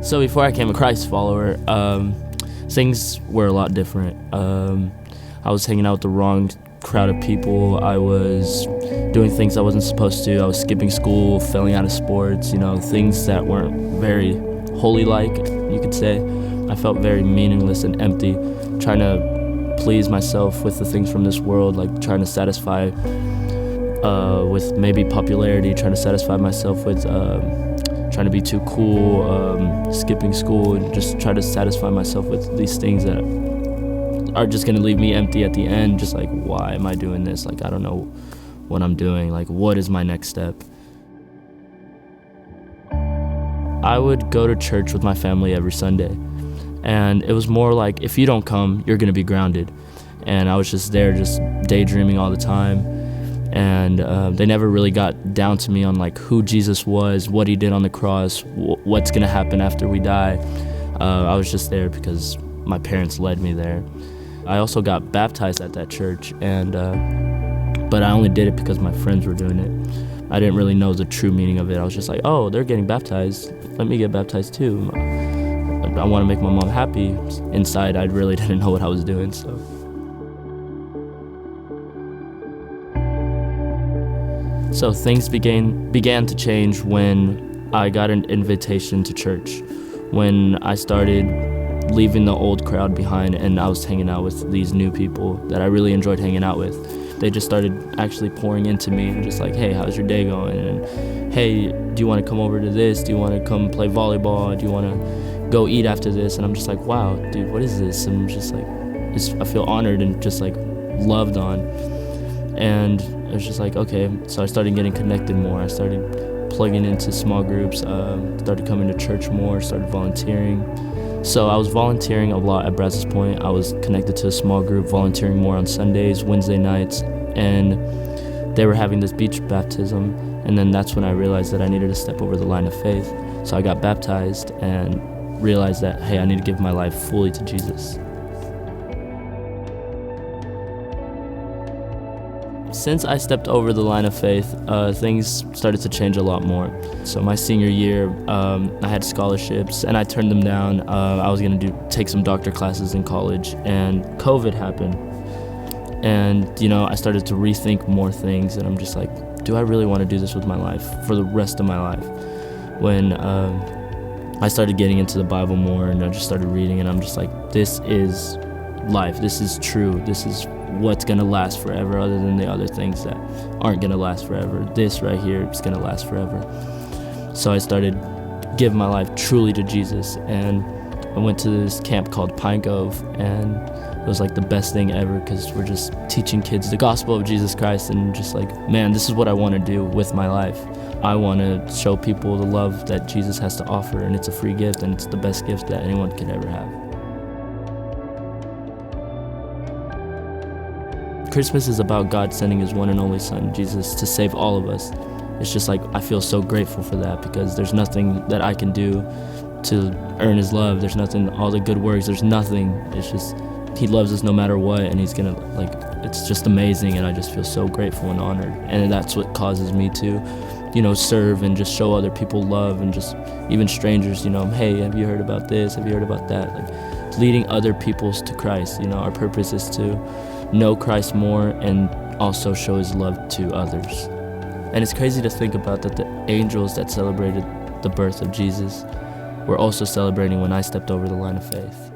So before I became a Christ follower, things were a lot different. I was hanging out with the wrong crowd of people. I was doing things I wasn't supposed to. I was skipping school, failing out of sports, things that weren't very holy-like, you could say. I felt very meaningless and empty, trying to please myself with the things from this world, like trying to satisfy with maybe popularity, trying to satisfy myself with trying to be too cool, skipping school, and just try to satisfy myself with these things that are just gonna leave me empty at the end. Just like, why am I doing this? Like, I don't know what I'm doing. Like, what is my next step? I would go to church with my family every Sunday, and it was more like, if you don't come, you're gonna be grounded. And I was just there, just daydreaming all the time. And they never really got down to me on like who Jesus was, what he did on the cross, what's gonna happen after we die. I was just there because my parents led me there. I also got baptized at that church, and but I only did it because my friends were doing it. I didn't really know the true meaning of it. I was just like, oh, they're getting baptized, let me get baptized too. I want to make my mom happy. Inside, I really didn't know what I was doing. So things began to change when I got an invitation to church, when I started leaving the old crowd behind and I was hanging out with these new people that I really enjoyed hanging out with. They just started actually pouring into me and just like, hey, how's your day going? And hey, do you want to come over to this? Do you want to come play volleyball? Do you want to go eat after this? And I'm just like, wow, dude, what is this? And I'm just like, I feel honored and just like loved on. And it was just like, okay, so I started getting connected more. I started plugging into small groups, started coming to church more, started volunteering. So I was volunteering a lot at Brazos Point. I was connected to a small group, volunteering more on Sundays, Wednesday nights, and they were having this beach baptism. And then that's when I realized that I needed to step over the line of faith. So I got baptized and realized that, hey, I need to give my life fully to Jesus. Since I stepped over the line of faith, things started to change a lot more. So my senior year, I had scholarships and I turned them down. I was gonna take some doctor classes in college, and COVID happened. And I started to rethink more things, and I'm just like, do I really want to do this with my life for the rest of my life? When I started getting into the Bible more and I just started reading, and I'm just like, this is life, this is true, this is what's gonna last forever, other than the other things that aren't gonna last forever. This right here is gonna last forever. So I started giving my life truly to Jesus, and I went to this camp called Pine Cove, and it was like the best thing ever, because we're just teaching kids the gospel of Jesus Christ, and just like, man, this is what I want to do with my life. I want to show people the love that Jesus has to offer, and it's a free gift, and it's the best gift that anyone could ever have. Christmas is about God sending his one and only son, Jesus, to save all of us. It's just like, I feel so grateful for that, because there's nothing that I can do to earn his love. There's nothing, all the good works, there's nothing. It's just, he loves us no matter what, and he's gonna, like, it's just amazing, and I just feel so grateful and honored. And that's what causes me to, serve and just show other people love, and just even strangers, hey, have you heard about this? Have you heard about that? Like, leading other peoples to Christ. Our purpose is to know Christ more and also show his love to others. And it's crazy to think about that the angels that celebrated the birth of Jesus were also celebrating when I stepped over the line of faith.